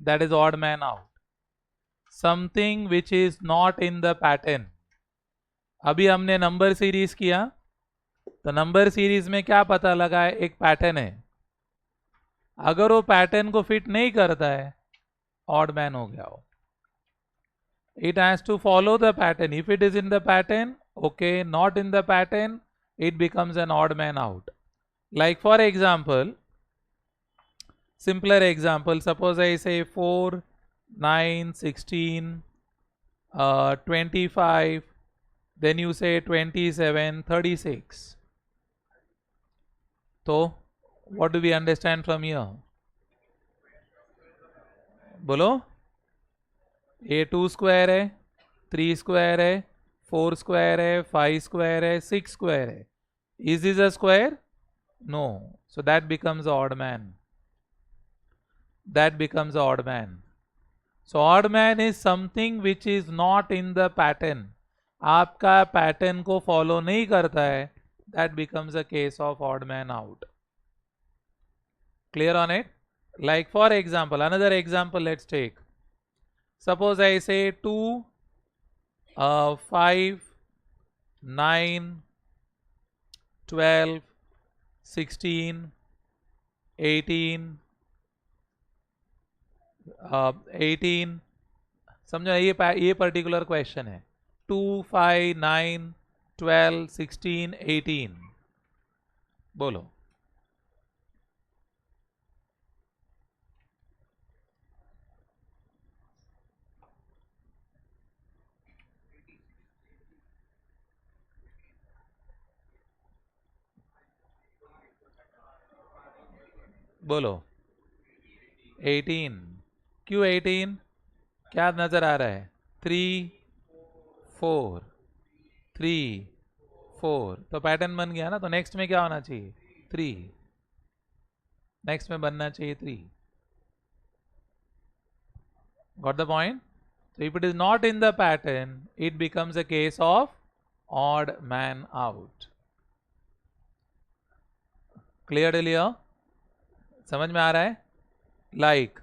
that is odd man out. Something which is not in the pattern. अभी हमने number series किया, तो number series में क्या पता लगा है, एक पैटर्न है, अगर वो पैटर्न को फिट नहीं करता है, ऑड मैन हो गया वो. It has to follow the pattern. If it is in the pattern, okay. Not in the pattern, it becomes an odd man out. Like for example, simpler example, suppose I say 4, 9, 16, 25, then you say 27, 36. So, what do we understand from here? बोलो. ये 2 square है, 3 square है, 4 square है, 5 square है, 6 square है. Is this a square? No. So that becomes odd man. That becomes odd man. So odd man is something which is not in the pattern. आपका pattern को follow नहीं करता है, that becomes a case of odd man out. Clear on it? Like for example, another example let's take. Suppose I say 2, 5, 9, 12, 16, 18, 18. समझो ये particular question है. 2, 5, 9, 12, 16, 18. बोलो. बोलो. 18. क्यों 18? क्या नजर आ रहा है? 3, 4, 3, 4. तो पैटर्न बन गया ना. तो नेक्स्ट में क्या होना चाहिए? 3. नेक्स्ट में बनना चाहिए 3. Got the point? So if it is not in the pattern, it becomes a case of odd man out. Clear till here? समझ में आ रहा है? Like,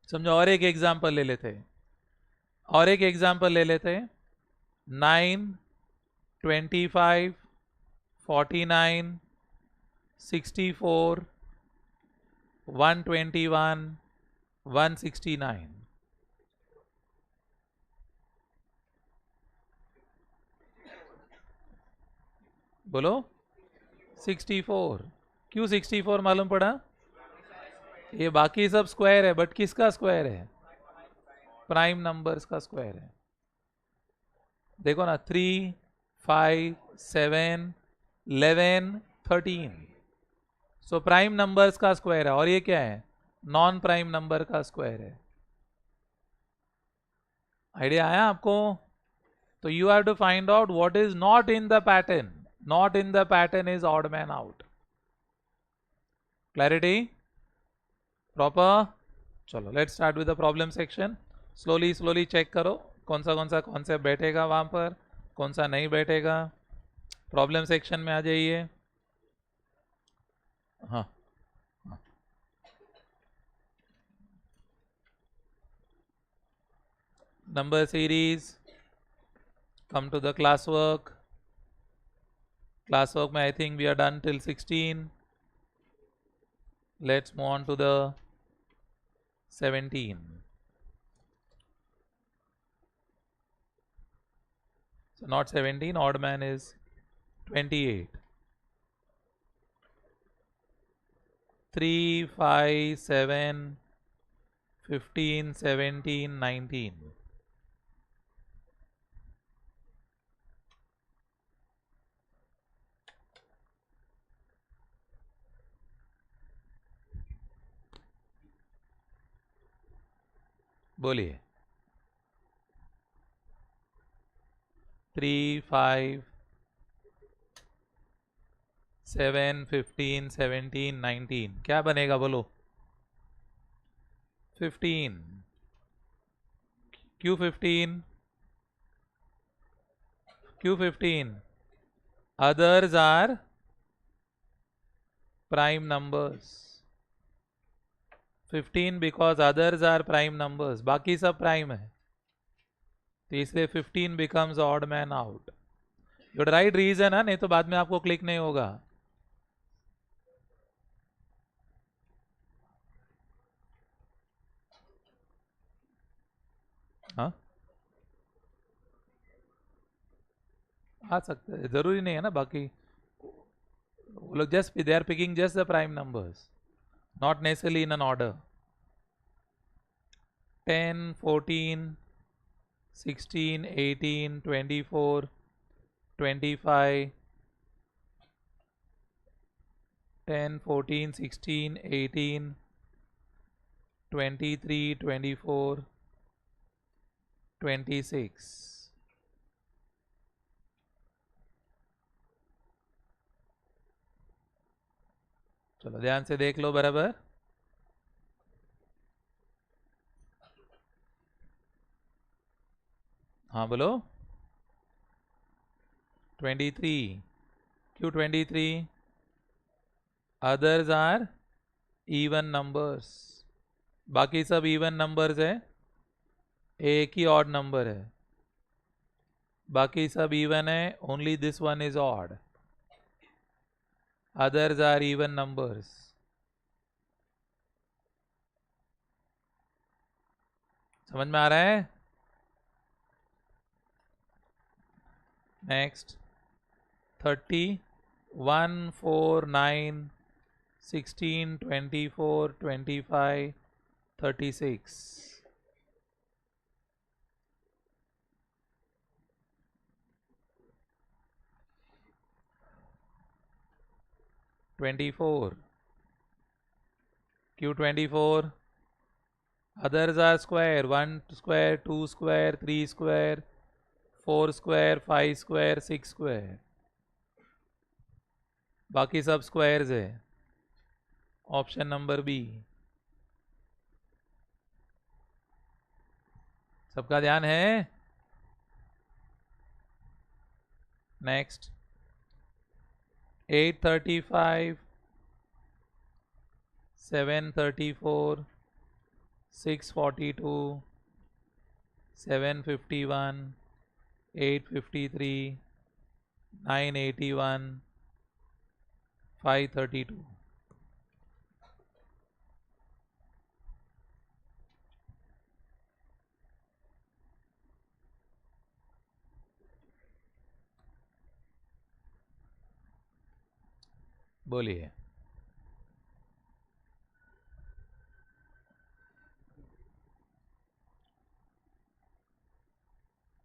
समझो और एक एग्जाम्पल ले लेते हैं. 9, 25, 49, 64, 121, 169. बोलो. 64. क्यों 64 मालूम पड़ा? ये बाकी सब स्क्वायर है, बट किसका स्क्वायर है? प्राइम नंबर्स का स्क्वायर है. देखो ना, 3, 5, 7, 11, 13. सो प्राइम नंबर्स का स्क्वायर है. और ये क्या है? नॉन प्राइम नंबर का स्क्वायर है. आइडिया आया आपको? तो you have to find out what is not in the pattern. Not in the pattern is odd man out. Clarity? Proper? चलो let's start with the problem section. Slowly check करो कौन सा concept बैठेगा वहां पर, कौन सा नहीं बैठेगा. प्रॉब्लम सेक्शन में आ जाइए. हाँ. Number series. Come to the classwork. Classwork में I think we are done till 16. Let's move on to the 17. So not 17, odd man is 28. 3, 5, 7, 15, 17, 19. बोलिए. 3, 5, 7, 15, 17, 19. क्या बनेगा बोलो? 15. क्यों 15? क्यों 15? Others are prime numbers. 15 because others are prime numbers, बाकी सब prime है, तो इसलिए 15 becomes odd man out. Your right reason है, नहीं तो बाद में आपको क्लिक नहीं होगा। हाँ आ सकते हैं, जरूरी नहीं है ना, बाकी वो लोग just they are picking just the prime numbers, not necessarily in an order. 10, 14, 16, 18, 24, 25, 10, 14, 16, 18, 23, 24, 26। चलो ध्यान से देख लो बराबर। हाँ बोलो। 23। क्यों 23? अदर्स आर इवन नंबर्स, बाकी सब इवन नंबर्स है, एक ही ऑड नंबर है, बाकी सब इवन है, only this one is odd, others are even numbers. समझ में आ रहा है? नेक्स्ट 30, 1, 4, 9, 16, 24, 25, 36। 24। क्यों 24? Others are square, 1 square, 2 square, 3 square, 4 square, 5 square, 6 square, बाकी सब स्क्वायर्स है। Option number B. सबका ध्यान है? नेक्स्ट 835, 734, 642, 751, 853, 981, 532। बोलिए।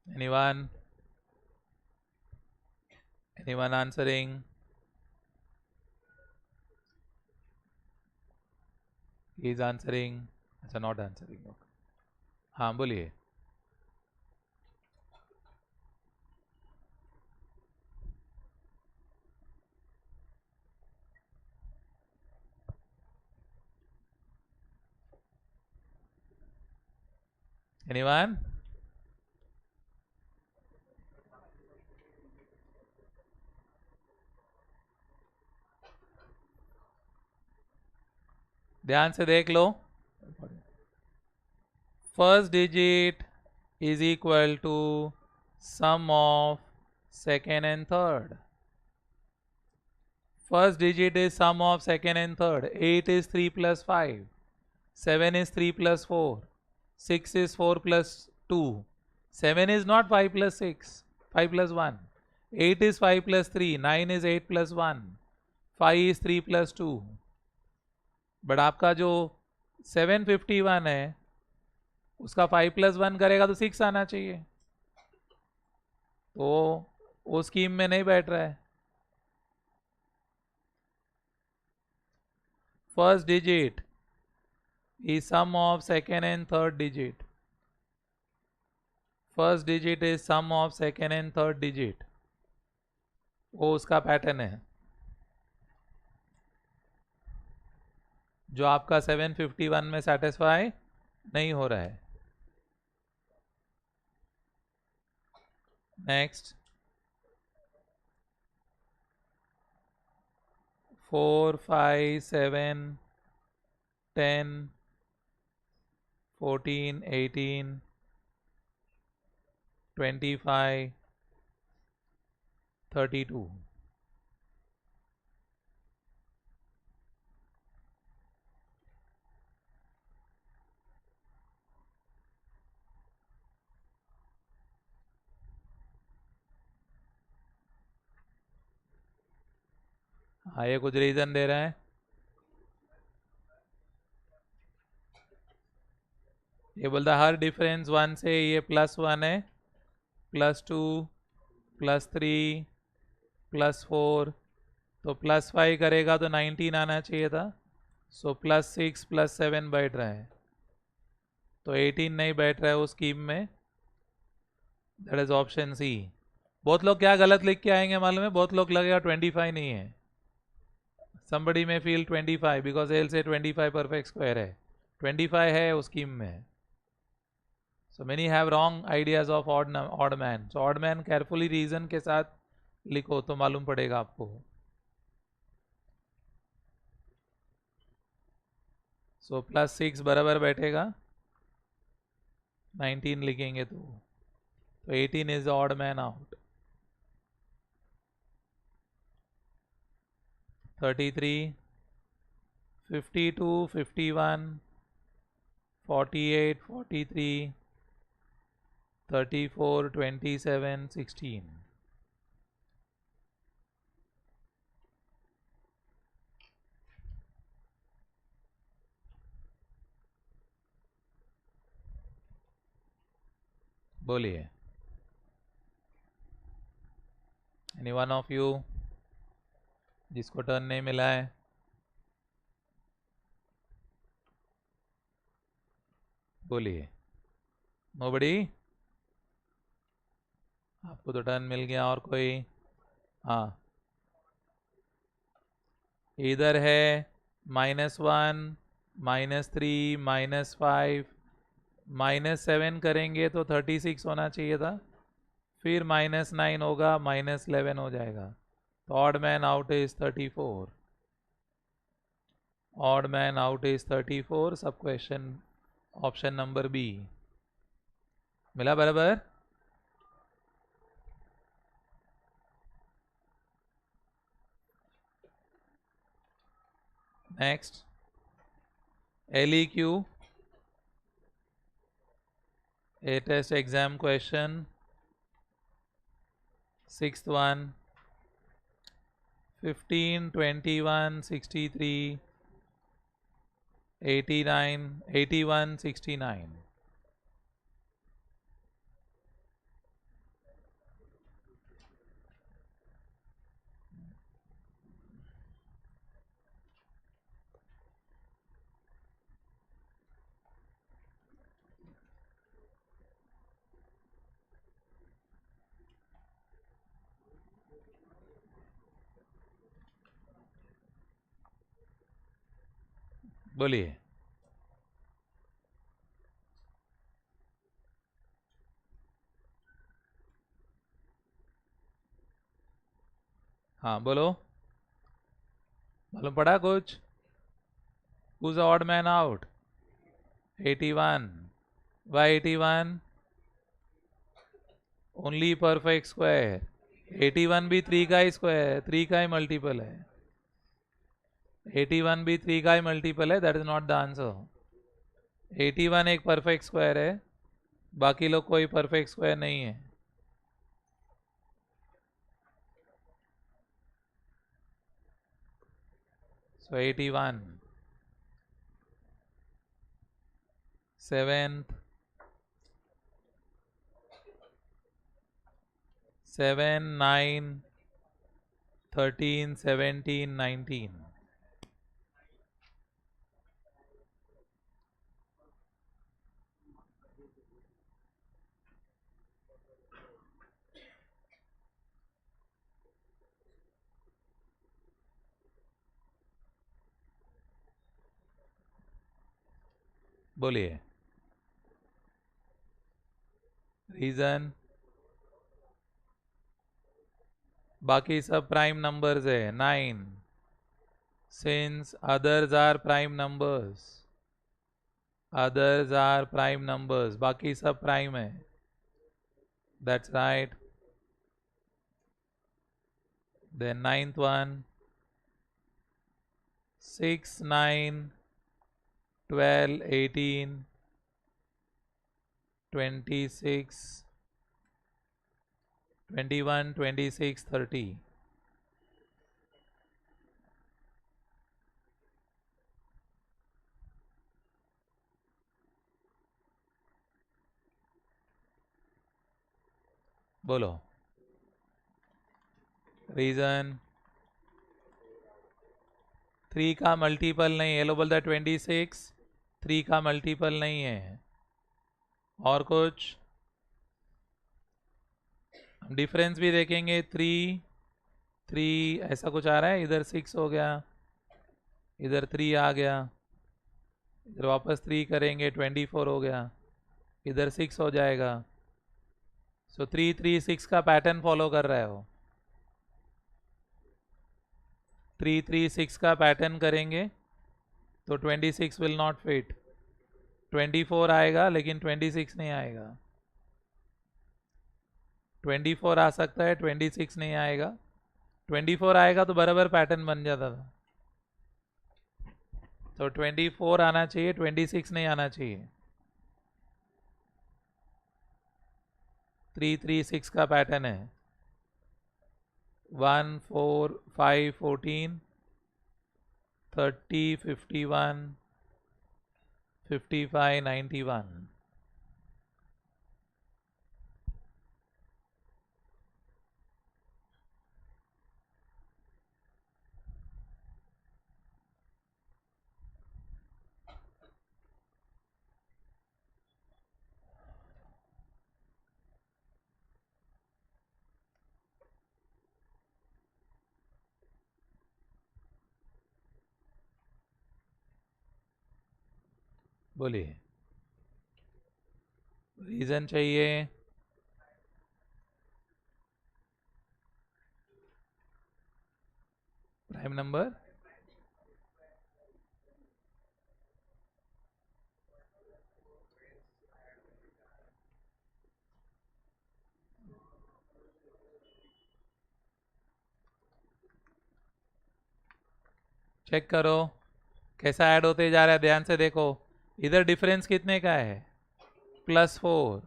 Anyone? Anyone answering? Is answering? अच्छा नॉट आंसरिंग, ओके। हाँ बोलिए। एनीवन? ध्यान से देख लो। First digit is equal to sum of second and third. First digit is sum of second and third. 8 is 3 plus 5. 7 is 3 plus 4. 6 is 4 plus 2. 7 is not 5 plus 6. 5 plus 1. 8 is 5 plus 3. 9 is 8 plus 1. 5 is 3 plus 2. But आपका जो 751 है उसका 5 plus 1 करेगा तो 6 आना चाहिए, तो वो स्कीम में नहीं बैठ रहा है। First digit is sum of second and third digit. First digit is sum of second and third digit. वो उसका पैटर्न है जो आपका 751 में सेटिस्फाई नहीं हो रहा है। नेक्स्ट 4, 5, 7, 10, 14, 18, 25, 32. हाँ, ये कुछ रीजन दे रहा है। ये बोलता हर डिफरेंस 1 से ये +1 है, +2, +3, +4, तो +5 करेगा तो 19 आना चाहिए था। सो +6 +7 बैठ रहा है, तो 18 नहीं बैठ रहा है उस स्कीम में। That is option C. बहुत लोग क्या गलत लिख के आएंगे मालूम है? बहुत लोग लगेगा 25 नहीं है। somebody may feel 25 because they'll say 25 perfect square है, 25 है उस स्कीम में। so many have wrong ideas of odd man, so odd man carefully reason के साथ लिखो तो मालूम पड़ेगा आपको। so +6 बराबर बैठेगा 19 लिखेंगे तो 18 is the odd man out। 33, 52, 51, 48, 43, 34, 27, 16। बोलिए, एनी वन ऑफ यू जिसको टर्न नहीं मिला है? बोलिए। नोबडी? आपको तो टर्न मिल गया। और कोई? हाँ, इधर है -1, -3, -5, -7 करेंगे तो 36 होना चाहिए था, फिर -9 होगा, -11 हो जाएगा, तो odd man out is 34। Odd man out is 34। सब क्वेश्चन ऑप्शन नंबर बी मिला बराबर। Next LEQ, a test exam question, 6th one, 15, 21, 63, 89, 81, 69। बोलिए। हाँ बोलो, मालूम पड़ा कुछ? Who's the odd man out? 81। Why 81? Only perfect square। 81 भी 3 का ही स्क्वायर, 3 का ही मल्टीपल है। 81 भी 3 का ही मल्टीपल है, that is not the answer. 81 एक परफेक्ट स्क्वायर है, बाकी लोग कोई परफेक्ट स्क्वायर नहीं है। सो 81। 7th, 7, 9, 13, 17, 19। बोलिए रीजन। बाकी सब प्राइम नंबर्स है। 9, since others are prime numbers. Others are prime numbers, बाकी सब प्राइम है. That's right. Then ninth one, 6, 9, 12, 18, 26, 21, 26, 30. बोलो रीजन. 3 का मल्टीपल नहीं है. लो बोलता है 26 3 का मल्टीपल नहीं है. और कुछ डिफरेंस भी देखेंगे. 3 3 ऐसा कुछ आ रहा है. इधर 6 हो गया, इधर 3 आ गया, इधर वापस 3 करेंगे 24 हो गया, इधर 6 हो जाएगा. सो 3 3 6 का पैटर्न फॉलो कर रहे हो. 3 3 6 का पैटर्न करेंगे तो 26 विल नॉट फिट. 24 आएगा लेकिन 26 नहीं आएगा. 24 आ सकता है, 26 नहीं आएगा. 24 आएगा तो बराबर पैटर्न बन जाता था. तो 24 आना चाहिए, 26 नहीं आना चाहिए. 3 3 6 का पैटर्न है. 1 4 5 14, 30 51, 55 91. बोलिए रीजन चाहिए. Prime number. चेक करो कैसा ऐड होते जा रहा है. ध्यान से देखो. इधर डिफरेंस कितने का है? +4.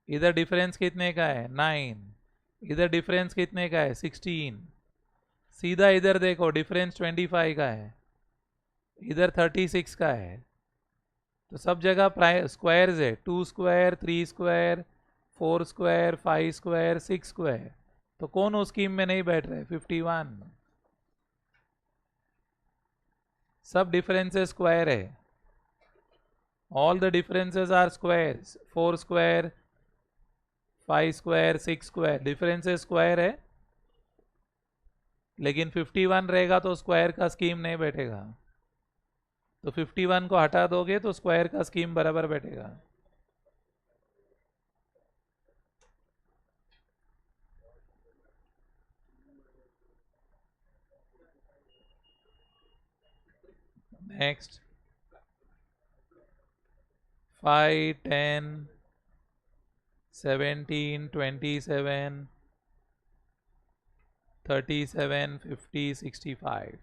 इधर डिफरेंस कितने का है? 9. इधर डिफरेंस कितने का है? 16. सीधा इधर देखो, डिफरेंस 25 का है, इधर 36 का है. तो सब जगह स्क्वायर्स है. 2 square, 3 square, 4 square, 5 square, 6 square. तो कौन उस स्कीम में नहीं बैठ रहे? 51. सब डिफरेंसेस स्क्वायर है. All the differences are squares. 4 square, 5 square, 6 square, differences square है. लेकिन 51 रहेगा तो स्क्वायर का स्कीम नहीं बैठेगा. तो 51 को हटा दोगे तो स्क्वायर का स्कीम बराबर बैठेगा. नेक्स्ट 5 10 17 27 37 50 65.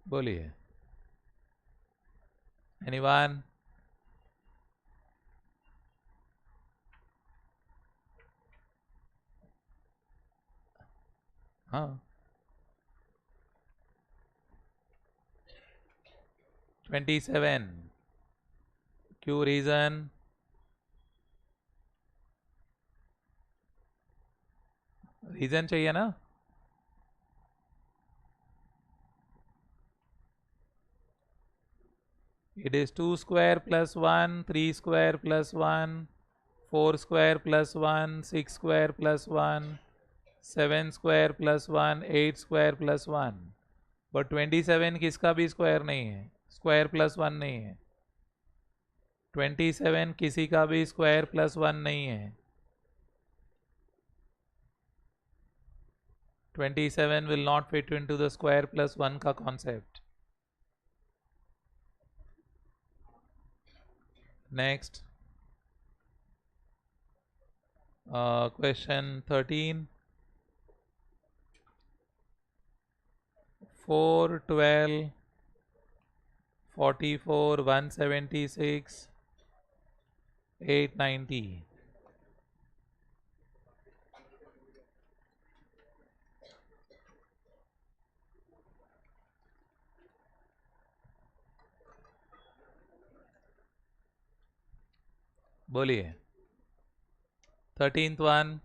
बोलिए एनीवन. हाँ 27. क्यों? रीजन. रीजन चाहिए ना. It is 2 square plus 1, 3 square plus 1, 4 square plus 1, 6 square plus 1, 7 square plus 1, 8 square plus 1. But 27 किसका भी स्क्वायर नहीं है. स्क्वायर प्लस 1 नहीं है. 27 किसी का भी स्क्वायर प्लस 1 नहीं है. 27 will not fit into the square plus 1 का concept. Next, question 13. 4, 12, 44, 176, 890. बोलिए 13th one.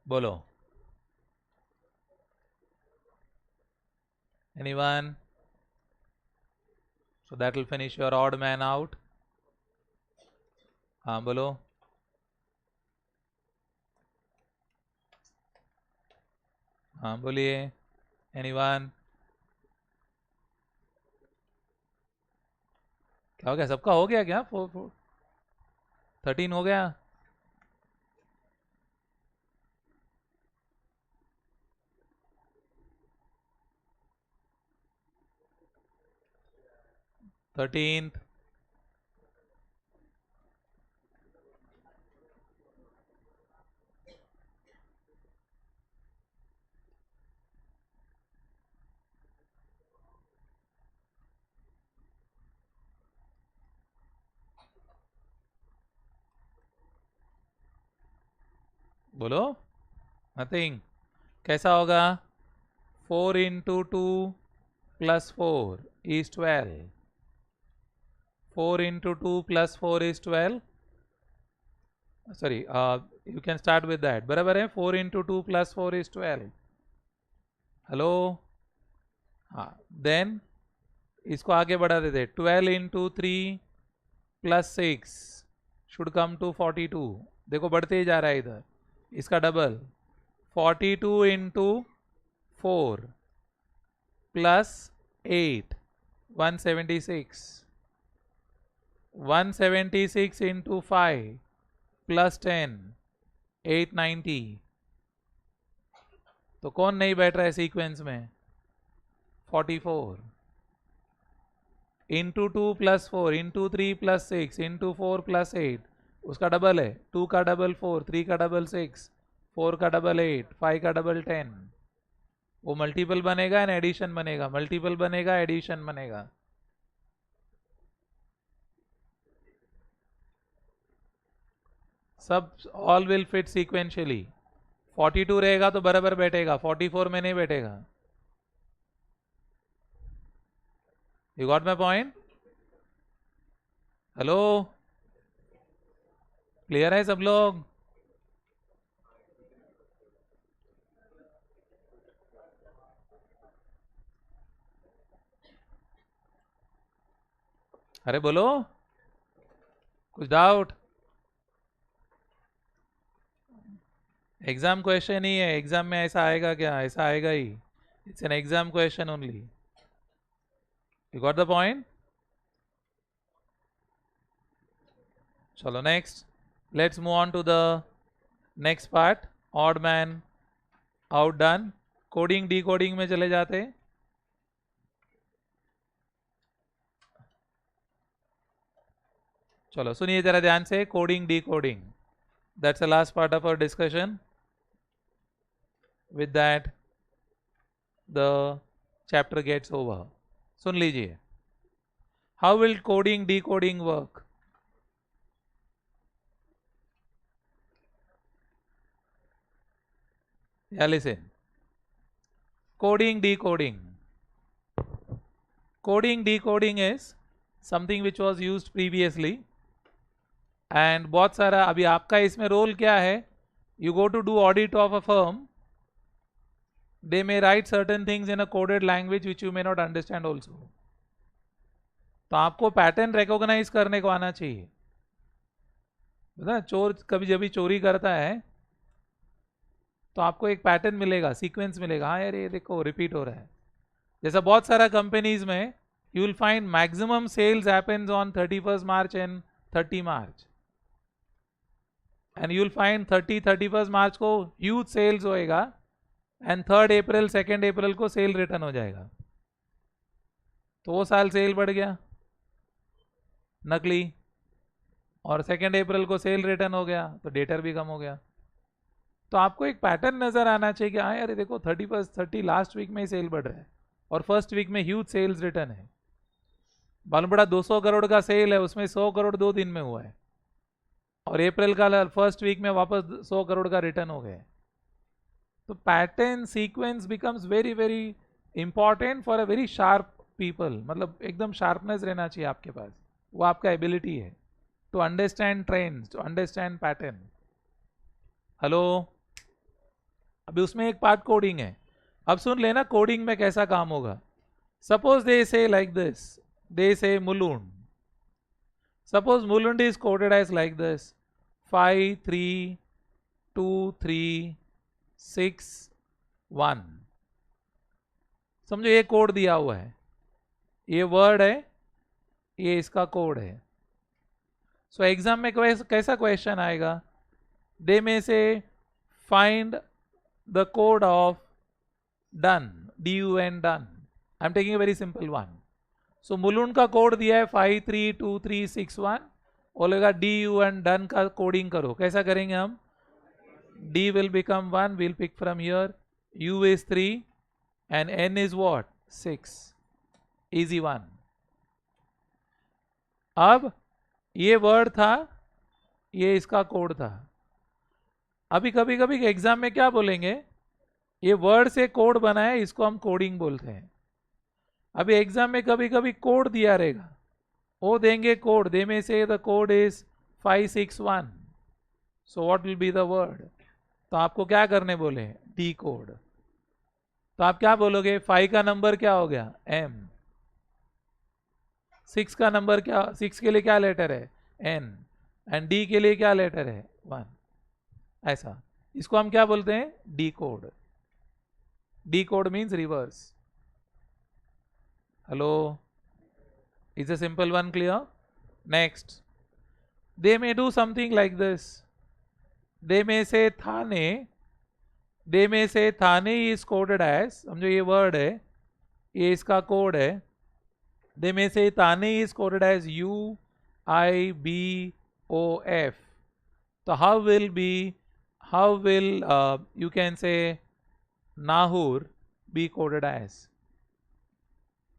बोलो anyone? So that will finish your odd man out. हाँ बोलो. हाँ बोलिए anyone? क्या हो गया, सबका हो गया क्या? 13 हो गया. थर्टीन्थ. बोलो नथिंग. कैसा होगा? 4 into 2 plus 4 is 12. 4 into 2 plus 4 is 12. Sorry, you can start with that. बराबर है. 4 into 2 plus 4 is 12. हेलो. हाँ, then इसको आगे बढ़ा देते. 12 into 3 plus 6 should come to 42. देखो बढ़ते ही जा रहा है इधर. इसका double 42 into 4 plus 8 176. 176 into 5 plus 10 890. तो कौन नहीं बैठ रहा है सीक्वेंस में? 44 into 2 plus 4 into 3 plus 6 into 4 plus 8. उसका डबल है. 2 का डबल 4, 3 का डबल 6, 4 का डबल 8, 5 का डबल 10. वो मल्टीपल बनेगा एंड एडिशन बनेगा. मल्टीपल बनेगा, एडिशन बनेगा. सब ऑल विल फिट सीक्वेंशियली. 42 रहेगा तो बराबर बैठेगा, 44 में नहीं बैठेगा. You got my point? Hello, clear है सब लोग? अरे बोलो, कुछ डाउट? एग्जाम क्वेश्चन ही है. एग्जाम में ऐसा आएगा क्या? ऐसा आएगा ही. It's an exam question only. You got the point? चलो next. Let's move on to the next part. Odd man out done. Coding decoding में चले जाते. चलो सुनिए जरा ध्यान से. Coding decoding, that's the last part of our discussion. With that the chapter gets over. सुन लीजिए. How will coding decoding work? Yeah, listen. Coding decoding. Coding decoding is something which was used previously. And बहुत सारा अभी आपका इसमें role क्या है? You go to do audit of a firm. They may write certain things in a coded language which you may not understand also. तो आपको pattern recognise करने को आना चाहिए. पता चोर कभी जब भी चोरी करता है तो आपको एक पैटर्न मिलेगा, सीक्वेंस मिलेगा, हाँ यार ये देखो रिपीट हो रहा है। जैसा बहुत सारा कंपनीज में you will find maximum sales happens on 31st March and 30 March, and you will find 31st March को ह्यूज सेल्स होएगा and 3rd April 2nd April को सेल रिटर्न हो जाएगा, तो वो साल सेल बढ़ गया नकली, और 2nd अप्रैल को सेल रिटर्न हो गया तो डेटर भी कम हो गया। तो आपको एक पैटर्न नजर आना चाहिए कि हाँ यार देखो 30 लास्ट वीक में ही सेल बढ़ रहा है और फर्स्ट वीक में ह्यूज सेल्स रिटर्न है। मालूम पड़ा 200 करोड़ का सेल है, उसमें 100 करोड़ 2 दिन में हुआ है, और अप्रैल का फर्स्ट वीक में वापस 100 करोड़ का रिटर्न हो गए। तो pattern sequence becomes very very important for a very sharp people, मतलब एकदम शार्पनेस रहना चाहिए आपके पास, वो आपका एबिलिटी है to understand trends, to understand pattern. Hello, अभी उसमें एक पार्ट कोडिंग है, अब सुन लेना कोडिंग में कैसा काम होगा। सपोज दे से like this, they say Mulund, suppose Mulund is coded as like this 5 3 2 3 6 1। समझो ये कोड दिया हुआ है, ये वर्ड है, ये इसका कोड है। सो एग्जाम में कैसा क्वेश्चन आएगा, they may say find the code of done, DUN done. I am taking a very simple one. So Mulund का कोड दिया है 5 3 2 3 6 1, बोलेगा DUN डन का कोडिंग करो। कैसा करेंगे हम, D will become 1, we'll pick from here, U is 3 and N is what, 6, easy one। अब ये वर्ड था, ये इसका कोड था। अभी कभी कभी एग्जाम में क्या बोलेंगे, ये वर्ड से कोड बना है, इसको हम कोडिंग बोलते हैं। अभी एग्जाम में कभी कभी कोड दिया रहेगा, वो देंगे कोड, दे में से the code is 5 6 1, so what will be the word, तो आपको क्या करने बोले, डी कोड। तो आप क्या बोलोगे, 5 का नंबर क्या हो गया, M, 6 का नंबर क्या, 6 के लिए क्या लेटर है, N, एंड D के लिए क्या लेटर है, 1। ऐसा, इसको हम क्या बोलते हैं, decode. Decode means reverse. Hello, is a simple one clear. Next, they may do something like this, they may say Thane, they may say Thane is coded as, समझो ये वर्ड है, ये इसका कोड है, they may say Thane is coded as UIBOF। तो how will you can say Nahur be coded as,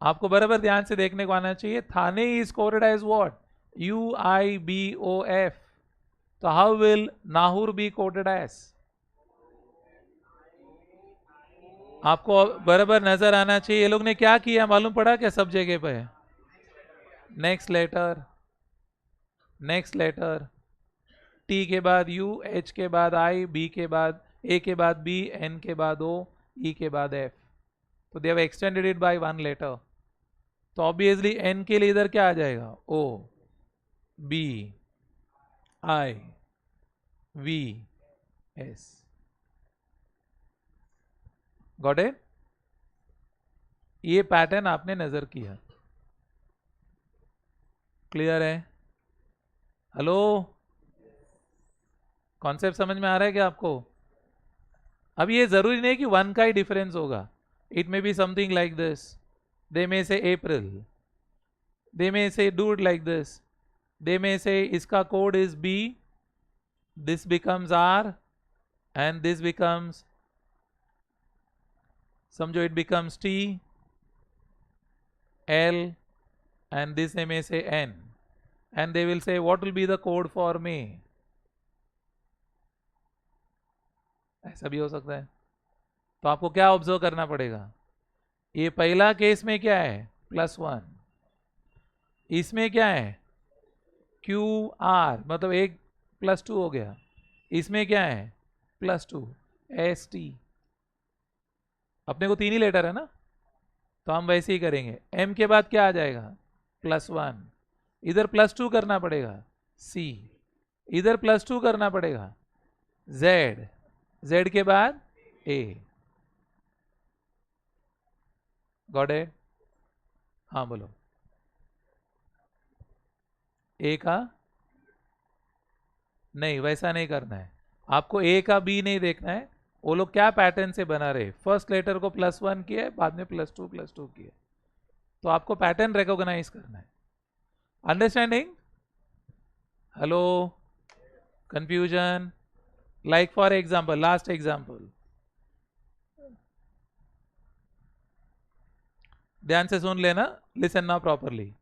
आपको बराबर ध्यान से देखने को आना चाहिए। Thane is coded as what, UIBOF, तो how will Nahur be coded as, आपको बराबर नजर आना चाहिए। ये लोग ने क्या किया मालूम पड़ा क्या, सब जगह पे next letter, next letter, T के बाद U, H के बाद I, B के बाद A के बाद B, N के बाद O, E के बाद F, तो they have extended it by 1 letter. तो ऑब्वियसली N के लिए इधर क्या आ जाएगा, O, B, I, V, S। Got it, ये पैटर्न आपने नजर किया, क्लियर है। हेलो, कॉन्सेप्ट समझ में आ रहा है क्या आपको। अब ये जरूरी नहीं कि 1 का ही डिफरेंस होगा, it may be something like this, they may say April, they may से dude like this, they may say इसका code is B, this becomes R and this becomes, समझो it becomes T, L and this may say N, and they will say what will be the code for May, ऐसा भी हो सकता है। तो आपको क्या ऑब्जर्व करना पड़ेगा, ये पहला केस में क्या है, +1, इसमें क्या है QR, मतलब एक +2 हो गया, इसमें क्या है +2, ST, अपने को 3 ही लेटर है ना, तो हम वैसे ही करेंगे। M के बाद क्या आ जाएगा, +1, इधर +2 करना पड़ेगा, C, इधर +2 करना पड़ेगा, Z, Z के बाद ए, गॉट इट? हाँ बोलो। ए का नहीं, वैसा नहीं करना है आपको। ए का बी नहीं देखना है, वो लोग क्या पैटर्न से बना रहे। फर्स्ट लेटर को +1 किया है, बाद में +2 किया, तो आपको पैटर्न रिकॉग्नाइज करना है। Understanding? Hello? Confusion? Like for example, last example, ध्यान से सुन लेना, लिसन नाउ प्रॉपरली।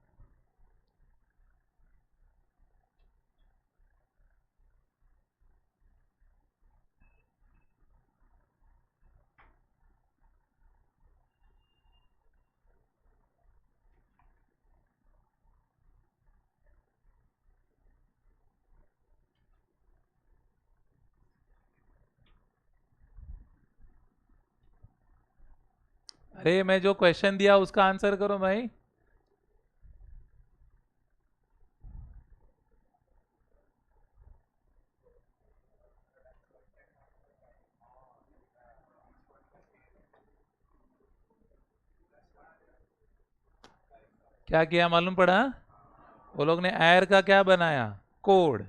अरे मैं जो क्वेश्चन दिया उसका आंसर करो भाई। क्या किया मालूम पड़ा? वो लोग ने एयर का क्या बनाया, कोड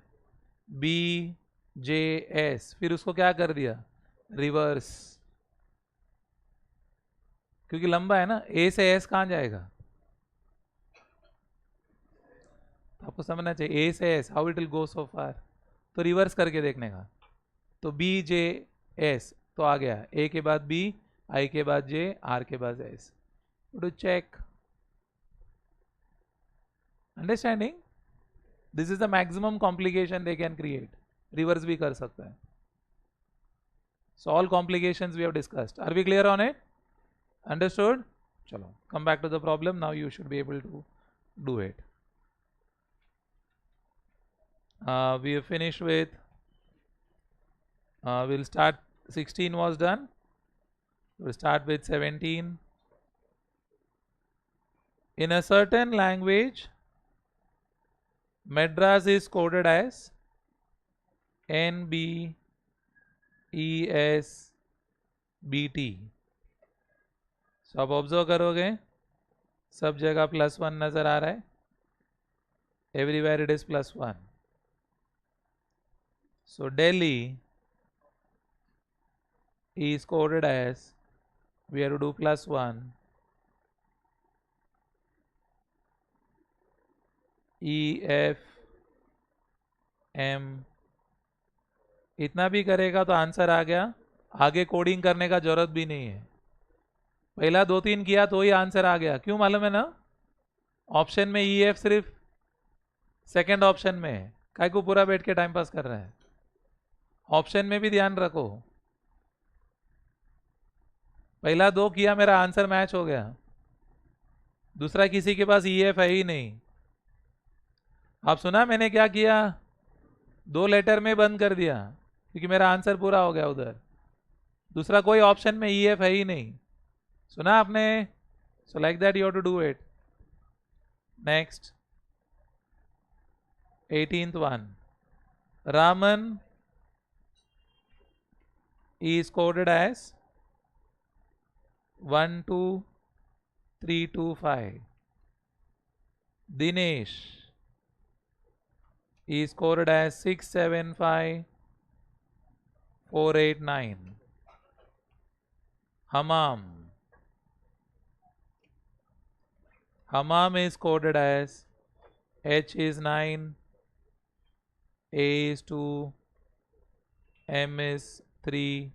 BJS, फिर उसको क्या कर दिया, रिवर्स, क्योंकि लंबा है ना, ए से एस कहाँ जाएगा, तो आपको समझना चाहिए ए से S how it will go so far, तो रिवर्स करके देखने का। तो BJS तो आ गया, ए के बाद बी, आई के बाद जे, आर के बाद S, to check. Understanding? This is the maximum complication they can create, reverse भी कर सकता है। So all complications we have discussed. Are we clear on it? Understood? Chalo, come back to the problem. Now you should be able to do it. We have finished with, we'll start, 16 was done. We'll start with 17. In a certain language, Madras is coded as NBESBT. So आप observe करोगे सब जगह +1 नजर आ रहा है, everywhere it is +1. So Delhi is coded as, we have to do +1 EFM, इतना भी करेगा तो आंसर आ गया, आगे कोडिंग करने का जरूरत भी नहीं है, पहला 2-3 किया तो ही आंसर आ गया। क्यों मालूम है ना? ऑप्शन में EF सिर्फ सेकंड ऑप्शन में है, काय को पूरा बैठ के टाइम पास कर रहा है, ऑप्शन में भी ध्यान रखो। पहला 2 किया, मेरा आंसर मैच हो गया, दूसरा किसी के पास EF है ही नहीं। आप सुना मैंने क्या किया, 2 लेटर में बंद कर दिया क्योंकि मेरा आंसर पूरा हो गया उधर, दूसरा कोई ऑप्शन में EF है ही नहीं, सुना आपने? So like that you have to do it. Next 18th one, Raman is coded as 12325. Dinesh is coded as 675489. Hamam is coded as H is 9, A is 2, M is 3,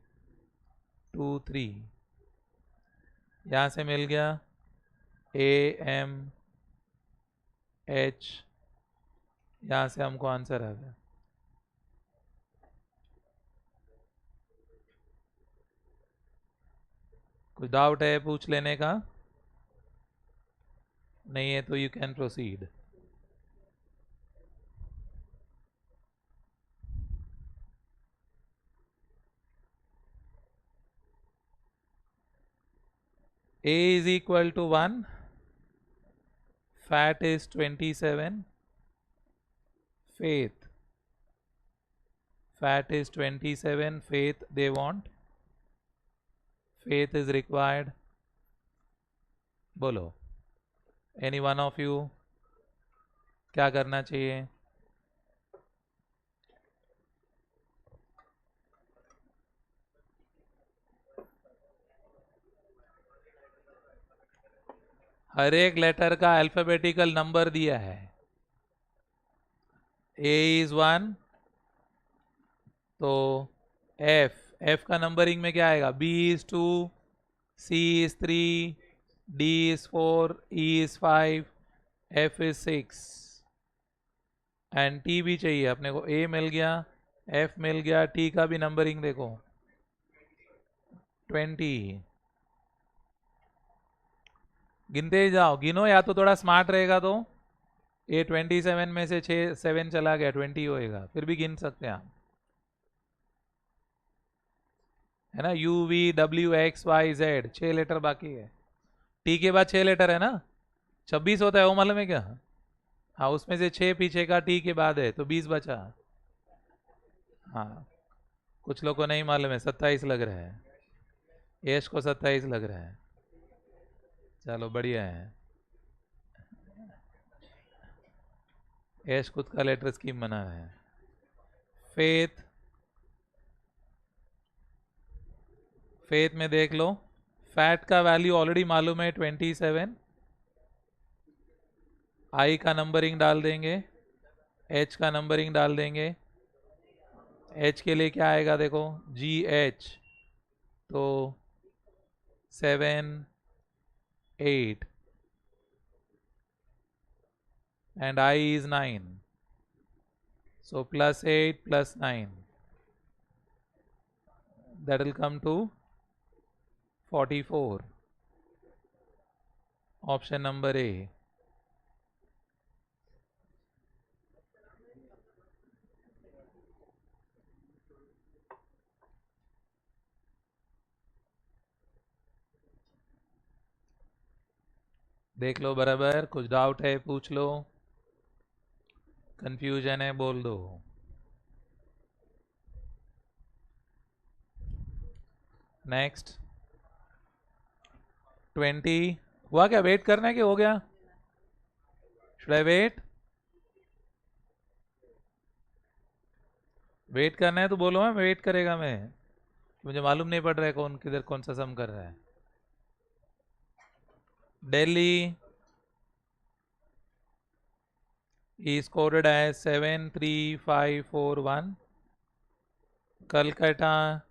2, 3. यहाँ से मिल गया AM H, यहाँ से हमको answer आ गया। कुछ doubt है पूछ लेने का? नहीं है तो you can proceed. A is equal to 1, fat is 27, faith, fat is 27, faith they want faith is required? बोलो, any one of you, क्या करना चाहिए? हर एक लेटर का अल्फाबेटिकल नंबर दिया है. A is 1, तो F का नंबरिंग में क्या आएगा? B is 2, C is 3, D is 4, E is 5, F is 6 and T भी चाहिए अपने को. A मिल गया, F मिल गया, T का भी नंबरिंग देखो 20. गिनते ही जाओ, गिनो, या तो थोड़ा स्मार्ट रहेगा तो ये 27 में से 7 चला गया 20 होएगा, फिर भी गिन सकते हैं आप, है ना. UVWXYZ 6 लेटर बाकी है. टी के बाद 6 लेटर है ना, 26 होता है वो मालूम है क्या? हाँ, उसमें से 6 पीछे का टी के बाद है तो 20 बचा. हाँ, कुछ लोग को नहीं मालूम है, 27 लग रहा है. यश को 27 लग रहा है. चलो बढ़िया है. यश खुद का लेटर स्कीम बना रहा है. फेथ में देख लो, फैट का वैल्यू ऑलरेडी मालूम है 27. आई का नंबरिंग डाल देंगे, एच का नंबरिंग डाल देंगे. एच के लिए क्या आएगा देखो, GH, तो 7, 8 and I is 9, so +8 +9, that will come to 44. Option number A. देख लो बराबर, कुछ डाउट है पूछ लो, कंफ्यूजन है बोल दो. नेक्स्ट 20 हुआ क्या? वेट करना है कि हो गया? Should I wait? वेट करना है तो बोलो, मैं वेट करेगा. मैं, मुझे मालूम नहीं पड़ रहा है कौन किधर कौन सा सम कर रहा है. Delhi is coded as 73541. Calcutta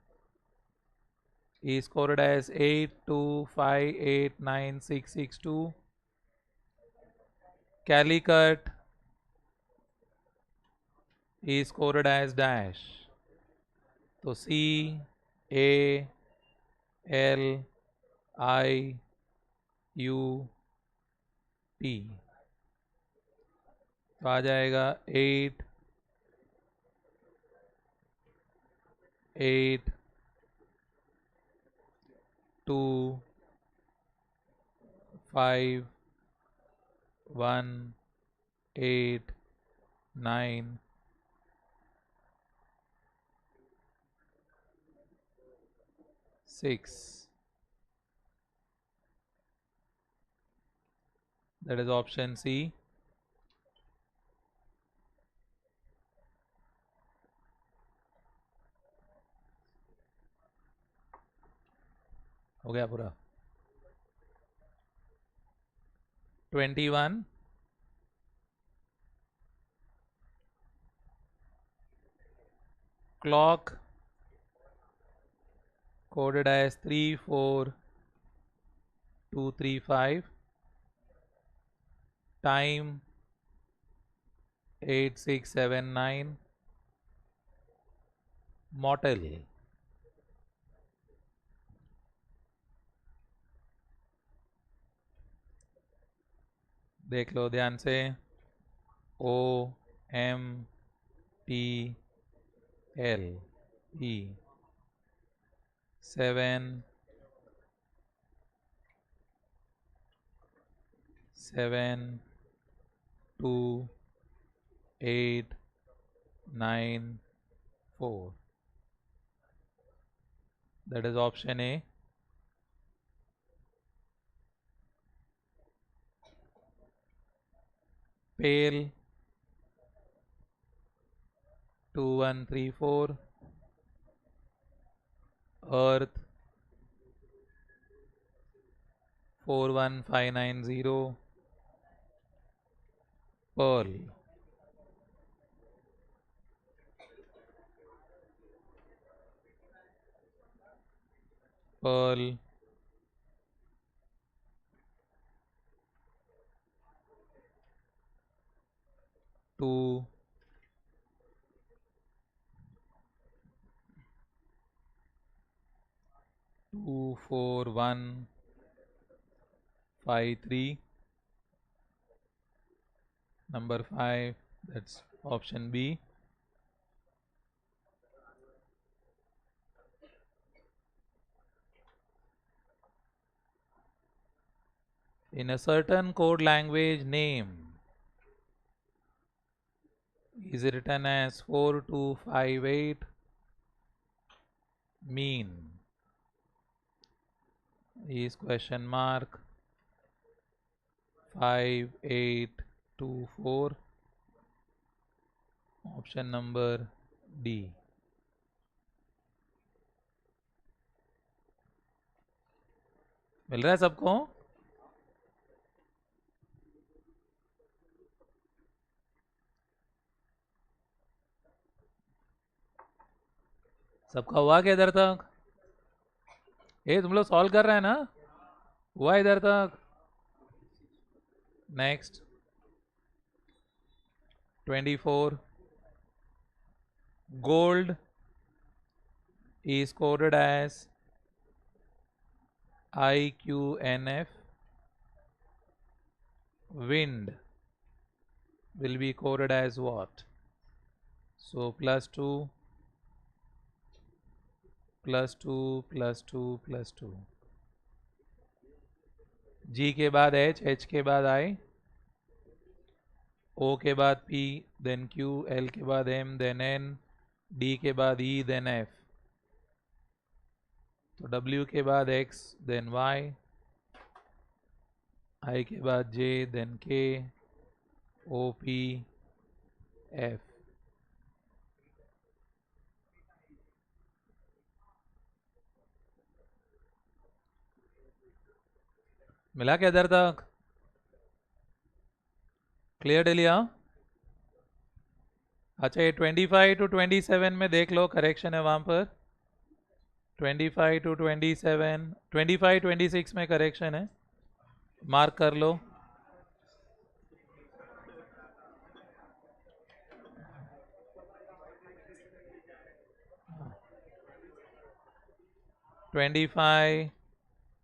is coded as 82589662. Calicut is coded as dash. तो CALIUT तो आ जाएगा 8 8 2 5 1 8 9 6. That is option C. हो गया पूरा. 21 clock coded as 34235. Time 8679. Mortal. देख लो ध्यान से, OMTLE 7 7 2 8 9 4. That is option A. pale 2134, earth 41590, pearl pearl 2 24153, number 5, that's option B. In a certain code language, name is written as 4258, mean is question mark 5824, option number D. मिल रहा है सबको? सबका हुआ क्या इधर तक? ये तुम लोग सॉल्व कर रहे हैं ना? हुआ इधर तक? Next 24, gold is coded as IQNF, wind will be coded as what? So +2 +2 +2 +2, G के बाद H, H के बाद I, O के बाद P, then Q, L के बाद M, then N, D के बाद E, then F, तो W के बाद X, then Y, I के बाद J, then K, O, P, F. मिला क्या इधर तक? Clear dahlia? अच्छा, ये 25 to 27 में देख लो, करेक्शन है वहां पर। 25 to 27, 25 26 में करेक्शन है, मार्क कर लो। (25,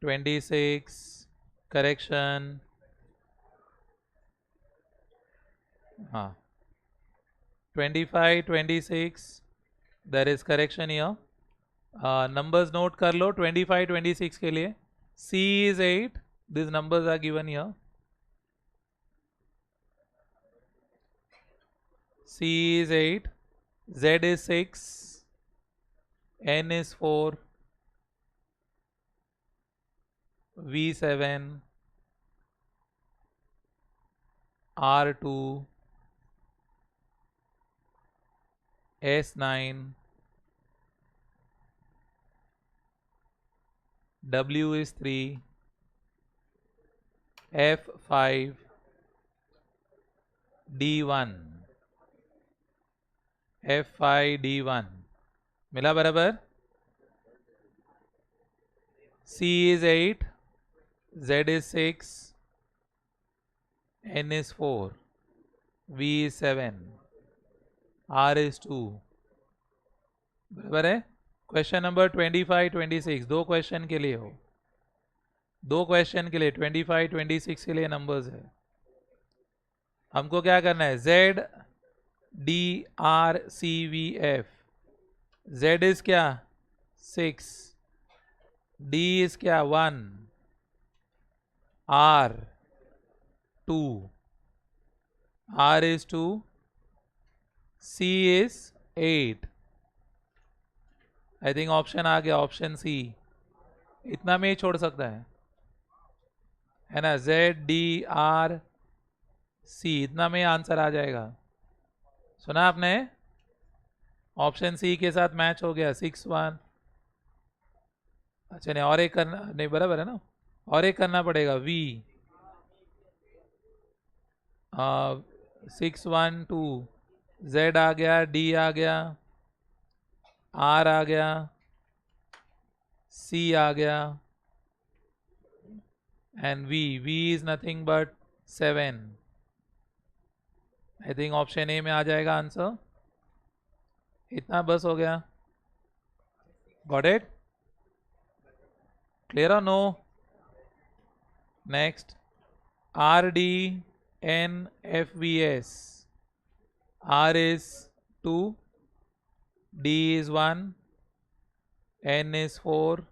26 correction) हाँ, 25 26 there is correction here. Numbers note कर लो 25 26 के लिए। C is 8, these numbers are given here. C is 8, Z is 6, N is 4, V7, R2, S9, W is 3, F5, D1, F5 D1 मिला बराबर। C is 8, Z is 6, N is 4, V is 7, R is 2, बराबर है। Question number 25 26 दो question के लिए हो, दो question के लिए 25 26 के लिए नंबर्स है। हमको क्या करना है? Z D R C V F। Z is क्या? 6, D इज क्या? 1, R 2, R is 2, C is 8। I think option आ गया, ऑप्शन सी। इतना में ही छोड़ सकता है ना? Z D R सी, इतना में आंसर आ जाएगा। सुना आपने? ऑप्शन सी के साथ मैच हो गया 6-1। अच्छा नहीं, और एक करना नहीं, बराबर है ना, और एक करना पड़ेगा। वी 6-1-2, जेड आ गया, डी आ गया, आर आ गया, सी आ गया, and we is nothing but 7। I think option A में आ जाएगा आंसर। इतना बस हो गया। Got it? क्लियर और no? Next, R D N F V S. R is 2, D is 1, N is 4,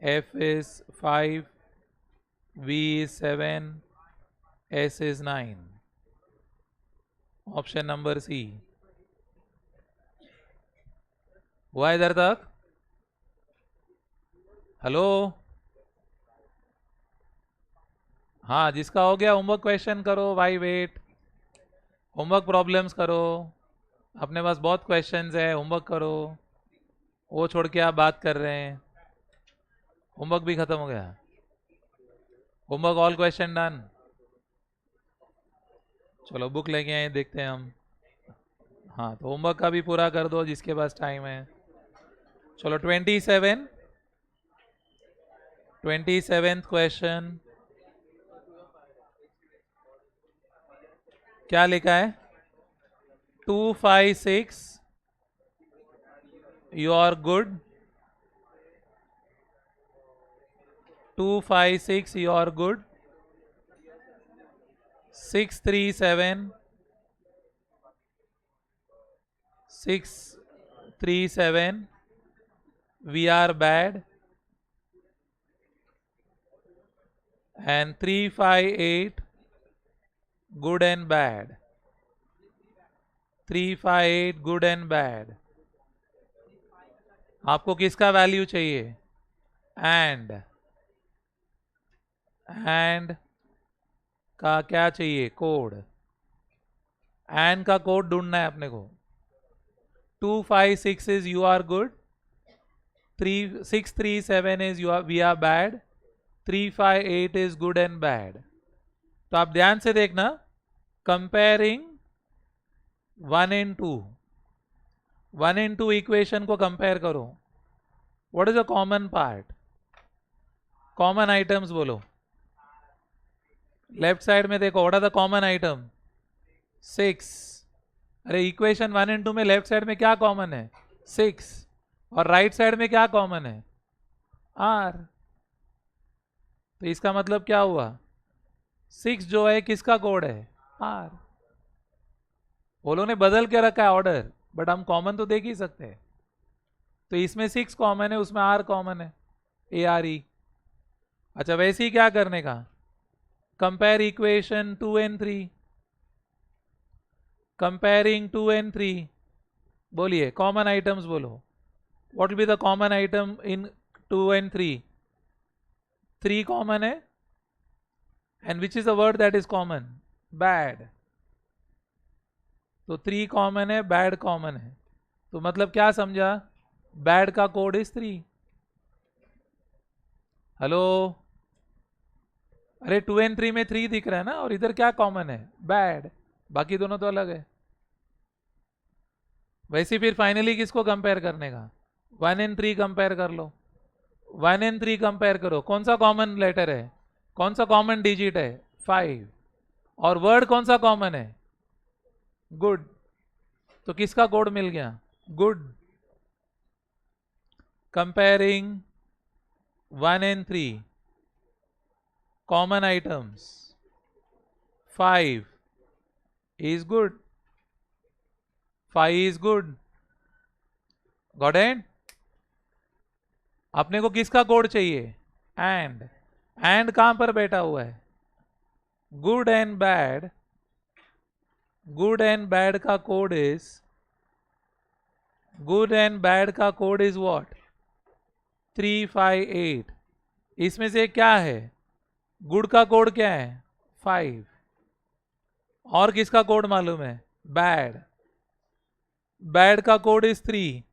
F is 5, V is 7, S is 9. Option number C. हुआ इधर तक? हेलो? हाँ, जिसका हो गया होमवर्क क्वेश्चन करो। Why wait? होमवर्क प्रॉब्लम्स करो, अपने पास बहुत क्वेश्चंस है, होमवर्क करो। वो छोड़ के आप बात कर रहे हैं। होमवर्क भी खत्म हो गया? Homework all question done? चलो बुक लेके आए, देखते हैं हम। हाँ, तो होमवर्क का भी पूरा कर दो जिसके पास टाइम है। चलो 27th क्वेश्चन क्या लिखा है? 256 you are good, 256 you are good, 637 we are bad, and 358 good and bad, 358 good and bad। आपको किसका वैल्यू चाहिए? एंड का क्या चाहिए? कोड। एंड का कोड ढूंढना है अपने को। 256 is you are good, 637 is we are bad, 358 is good and bad. तो आप ध्यान से देखना, कंपेयरिंग 1 and 2, 1 and 2 इक्वेशन को कंपेयर करो। What is a common part? Common items बोलो। लेफ्ट साइड में देखो, what are the common item? 6। अरे इक्वेशन 1 and 2 में लेफ्ट साइड में क्या कॉमन है? 6। और राइट साइड में क्या कॉमन है? R। तो इसका मतलब क्या हुआ? 6 जो है किसका कोड है? R। वो लोगों ने बदल के रखा है ऑर्डर, बट हम कॉमन तो देख ही सकते हैं। तो इसमें 6 कॉमन है, उसमें R कॉमन है, ARE। अच्छा, वैसे ही क्या करने का? Compare equation 2 and 3। Comparing 2 and 3, बोलिए कॉमन आइटम्स बोलो। What will be the common item in 2 and 3? 3 common है, and which is the word that is common? Bad. तो 3 कॉमन है, बैड कॉमन है, तो मतलब क्या समझा? बैड का कोड इज 3। हेलो? अरे 2 and 3 में 3 दिख रहा है ना, और इधर क्या कॉमन है? बैड। बाकी दोनों तो अलग है। वैसे फिर फाइनली किसको कंपेयर करने का? 1 and 3 कंपेयर कर लो। 1 and 3 कंपेयर करो, कौन सा कॉमन लेटर है? कौन सा कॉमन डिजिट है? 5। और वर्ड कौन सा कॉमन है? गुड। तो किसका कोड मिल गया? Good. Comparing 1 and 3 common items, 5 is good, 5 is good। Got it? अपने को किसका कोड चाहिए? एंड कहां पर बैठा हुआ है? Good and bad. Good and bad का code is, good and bad का कोड इज व्हाट? 358। इसमें से क्या है? गुड का कोड क्या है? 5। और किसका कोड मालूम है? बैड। बैड का कोड इज 3,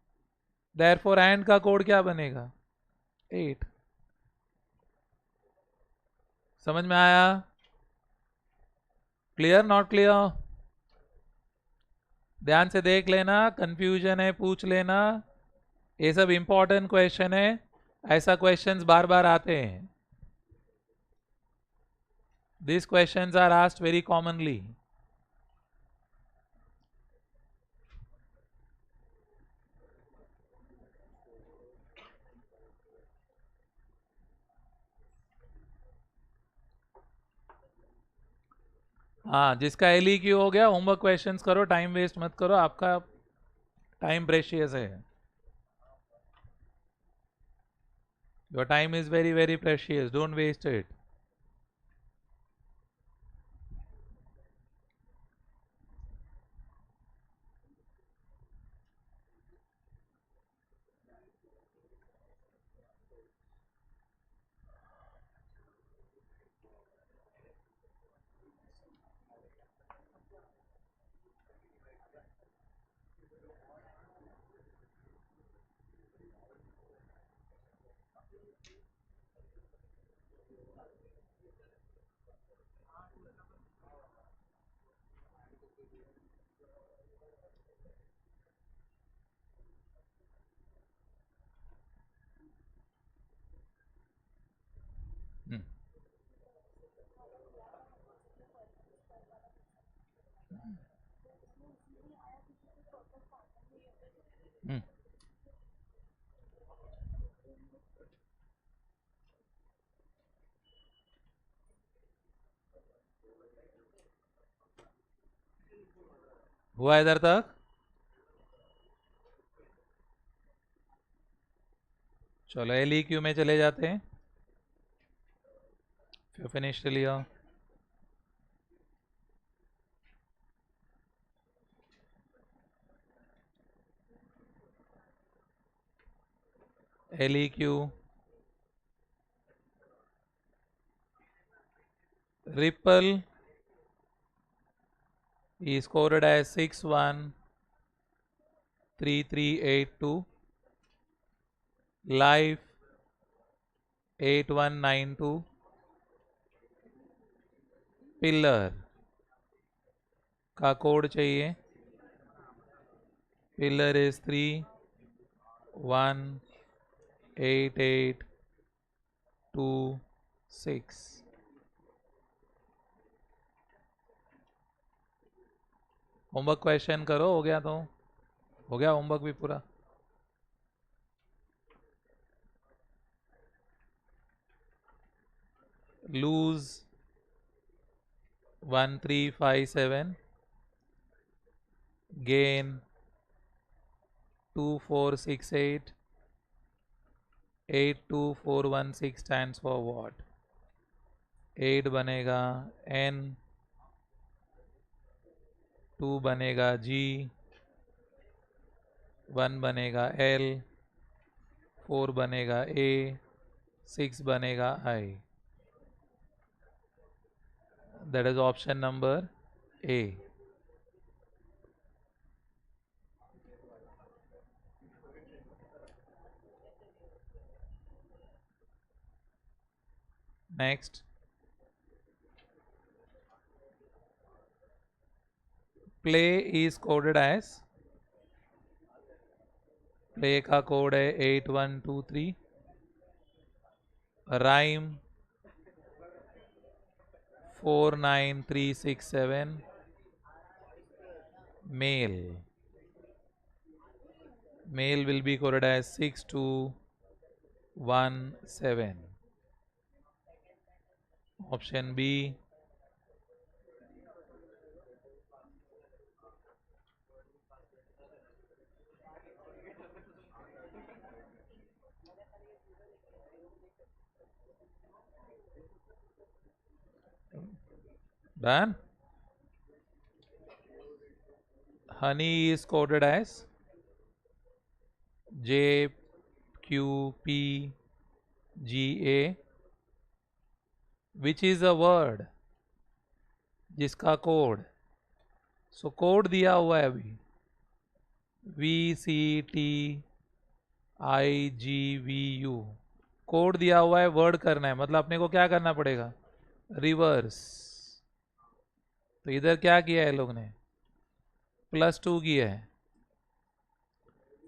देयरफॉर एंड का कोड क्या बनेगा? 8। समझ में आया? Clear not clear? ध्यान से देख लेना, कंफ्यूजन है पूछ लेना, ये सब इंपॉर्टेंट क्वेश्चन है, ऐसा क्वेश्चंस बार बार आते हैं। These questions are asked very commonly. हाँ, जिसका LEQ हो गया होमवर्क क्वेश्चंस करो, टाइम वेस्ट मत करो, आपका टाइम प्रेशियस है। Your time is very very precious, don't waste it. हुआ इधर तक? चलो LEQ में चले जाते हैं, फिर फिनिश लिया। LEQ Ripple is scored as 613382, Life 8192, pillar का कोड चाहिए, पिलर इज 318826। होमवर्क क्वेश्चन करो, हो गया तो हो गया होमवर्क भी पूरा। Lose 1357, gain 2468, 82416 stands for what? 8 बनेगा N, 2 बनेगा G, 1 बनेगा L, 4 बनेगा A, 6 बनेगा I। That is option number A. Next, play is coded as, play का कोड है 8123, rhyme 49367, mail will be coded as 6217, option B। Done. Honey is coded as JQPGA, which is a word जिसका code so code दिया हुआ है अभी VCTIGVU, code दिया हुआ है, वर्ड करना है, मतलब अपने को क्या करना पड़ेगा, रिवर्स। तो इधर क्या किया है लोग ने, +2 किया है,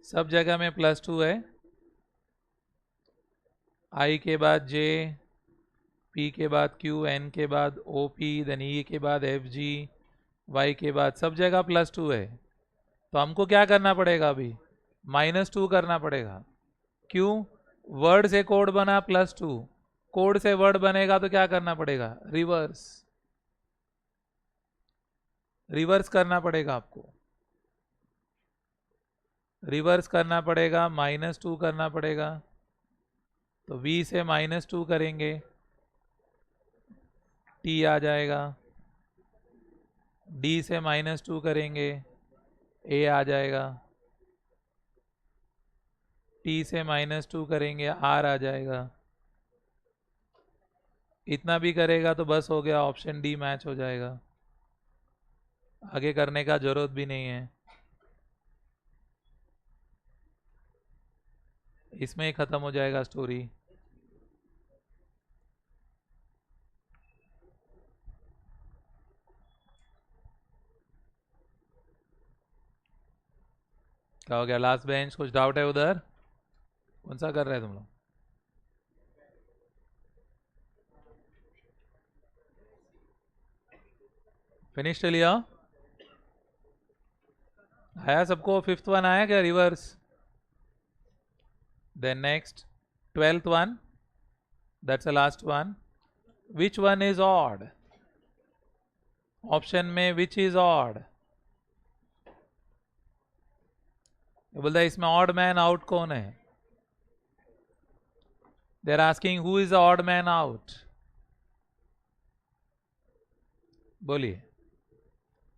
सब जगह में +2 है। I के बाद J, P के बाद Q, N के बाद OP, देन E के बाद FG, Y के बाद सब जगह +2 है। तो हमको क्या करना पड़ेगा अभी, -2 करना पड़ेगा। क्यों, वर्ड से कोड बना +2, कोड से वर्ड बनेगा तो क्या करना पड़ेगा, रिवर्स, रिवर्स करना पड़ेगा आपको, रिवर्स करना पड़ेगा, -2 करना पड़ेगा। तो V से -2 करेंगे, T आ जाएगा, D से -2 करेंगे, A आ जाएगा, T से -2 करेंगे, R आ जाएगा। इतना भी करेगा तो बस हो गया, ऑप्शन डी मैच हो जाएगा, आगे करने का जरूरत भी नहीं है, इसमें ही खत्म हो जाएगा स्टोरी। क्या हो गया, लास्ट बेंच, कुछ डाउट है उधर, कौन सा कर रहे हैं तुम लोग, फिनिश लिया, आया सबको, 5th वन आया क्या, reverse. Then next 12th one, that's the last one, which one is odd, option में विच इज ऑड, बोलता है इसमें ऑड मैन आउट कौन है, they are asking who is the odd man out, बोलिए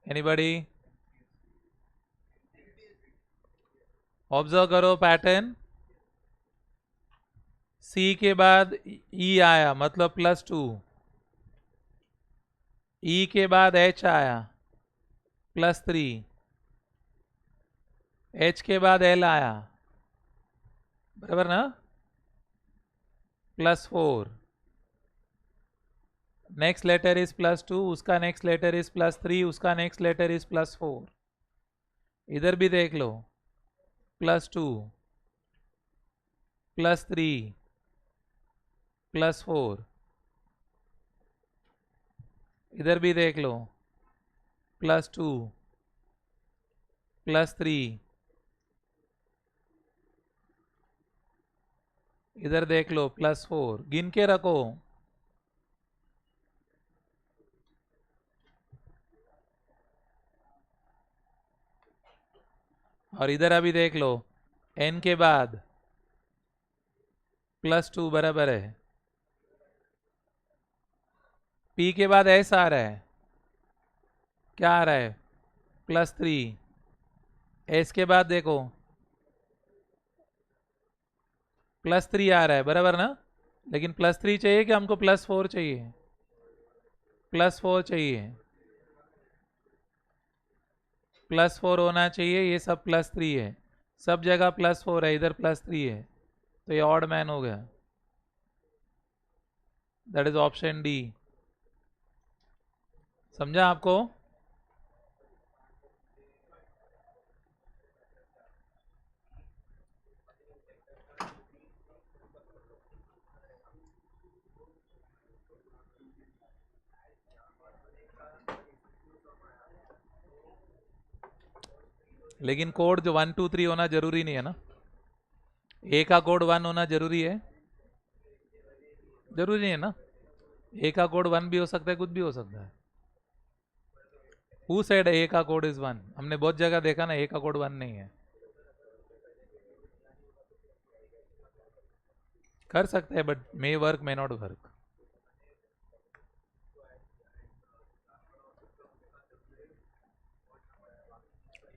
anybody, observe करो pattern, C के बाद E आया मतलब +2, E के बाद H आया +3, H के बाद L आया, बराबर ना, +4, नेक्स्ट लेटर इज +2, उसका नेक्स्ट लेटर इज +3, उसका नेक्स्ट लेटर इज +4, इधर भी देख लो, +2, +3, +4, इधर भी देख लो, +2, +3, इधर देख लो +4, गिन के रखो, और इधर अभी देख लो, N के बाद +2 बराबर है, P के बाद S आ रहा है, क्या आ रहा है, +3, S के बाद देखो +3 आ रहा है, बराबर ना, लेकिन +3 चाहिए कि हमको +4 चाहिए, +4 चाहिए, +4 होना चाहिए, ये सब +3 है, सब जगह +4 है, इधर +3 है, तो ये ऑड मैन हो गया, दैट इज ऑप्शन डी, समझा आपको। लेकिन कोड जो 1 2 3 होना जरूरी नहीं है ना, ए का कोड 1 होना जरूरी है, जरूरी नहीं है ना, ए का कोड 1 भी हो सकता है, कुछ भी हो सकता है, हु सेड ए का कोड इज 1, हमने बहुत जगह देखा ना, ए का कोड 1 नहीं है, कर सकते हैं but may work may not work,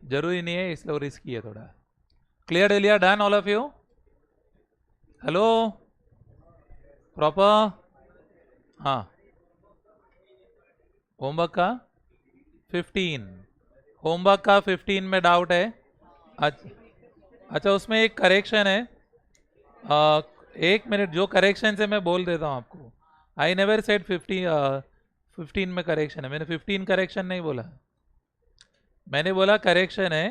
जरूरी नहीं है, इसलिए रिस्की है थोड़ा। Clear Aliya, done all of you, hello proper, हाँ होमवर्क का 15, होमवर्क का 15 में डाउट है। अच्छा उसमें एक करेक्शन है, एक मिनट, जो करेक्शन से मैं बोल देता हूँ आपको। आई नेवर सेड 15 में करेक्शन है, मैंने 15 करेक्शन नहीं बोला, मैंने बोला करेक्शन है।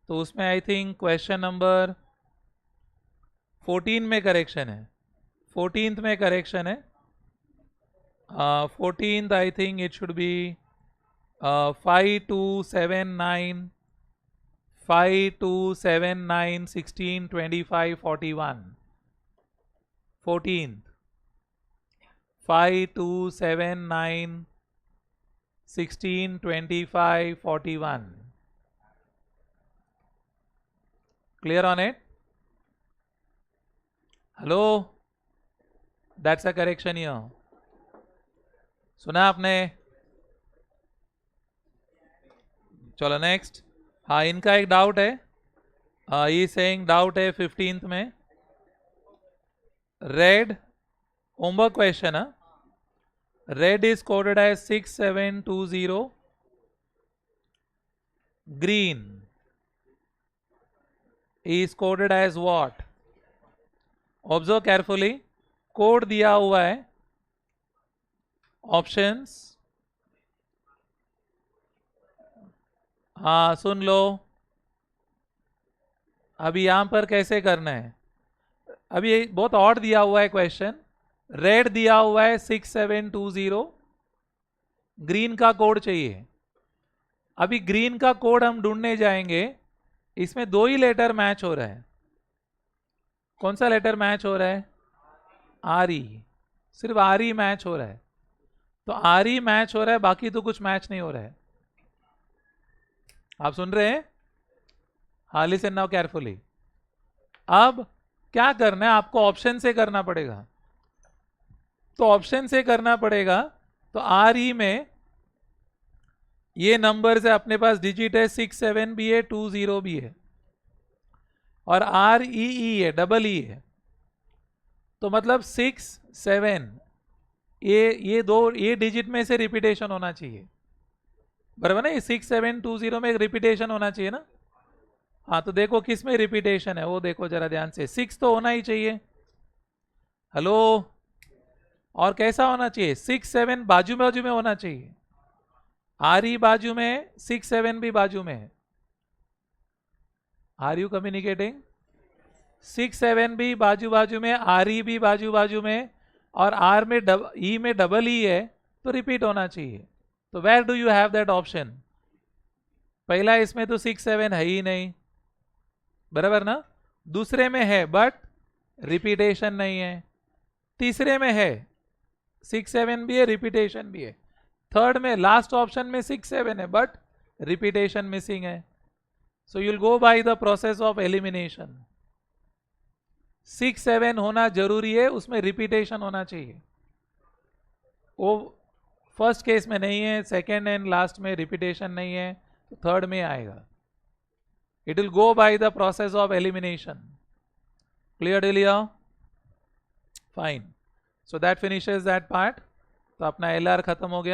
तो उसमें आई थिंक क्वेश्चन नंबर 14 में करेक्शन है, 14th में करेक्शन है। 14th I think it should be 5 2 7 9 5 2 7 9 16 25 41 14th 5 2 7 9 16 25 41 clear on it? Hello, that's a correction here. सुना आपने? चलो नेक्स्ट। हाँ इनका एक डाउट है, ये सेइंग डाउट है 15th में। रेड होमवर्क क्वेश्चन है, red is coded as 6720, green is coded as what? Observe carefully, code दिया हुआ है, ऑप्शंस, हाँ सुन लो। अभी यहां पर कैसे करना है, अभी बहुत ऑड दिया हुआ है क्वेश्चन। रेड दिया हुआ है 6720, ग्रीन का कोड चाहिए। अभी ग्रीन का कोड हम ढूंढने जाएंगे, इसमें दो ही लेटर मैच हो रहा है। कौन सा लेटर मैच हो रहा है? आर ई, सिर्फ आर ई मैच हो रहा है। तो आर ई मैच हो रहा है, बाकी तो कुछ मैच नहीं हो रहा है। आप सुन रहे हैं? हाँ लिसन नाउ केयरफुली। अब क्या करना है आपको, ऑप्शन से करना पड़ेगा। तो ऑप्शन से करना पड़ेगा, तो आर ई में ये नंबर है, अपने पास डिजिट है 67 भी है 20 भी है, और आर ई है, डबल ई है। तो मतलब 6 7, ये दो, ये डिजिट में से रिपीटेशन होना चाहिए, बराबर ना? ये 6720 में एक रिपीटेशन होना चाहिए ना। हाँ तो देखो किस में रिपीटेशन है वो देखो जरा ध्यान से, 6 तो होना ही चाहिए। हेलो, और कैसा होना चाहिए? 6 7 बाजू में होना चाहिए। आर ई बाजू में, 6 7 भी बाजू में है। Are you communicating? 6 7 भी बाजू में, आर ई भी बाजू में, और आर में ई में डबल ई है, तो रिपीट होना चाहिए। तो where do you have that option? पहला इसमें तो 6 7 है ही नहीं, बराबर ना? दूसरे में है बट रिपीटेशन नहीं है। तीसरे में है 6 7 भी है, रिपीटेशन भी है। थर्ड में, लास्ट ऑप्शन में 6 7 है बट रिपीटेशन मिसिंग है। So you'll go by the process of elimination. 6 7 होना जरूरी है, उसमें रिपीटेशन होना चाहिए। वो फर्स्ट केस में नहीं है, सेकेंड एंड लास्ट में रिपीटेशन नहीं है, तो थर्ड में आएगा। It will go by the process of elimination. Clear D'Elia? Fine, so that finishes that part. तो अपना LR खत्म हो गया।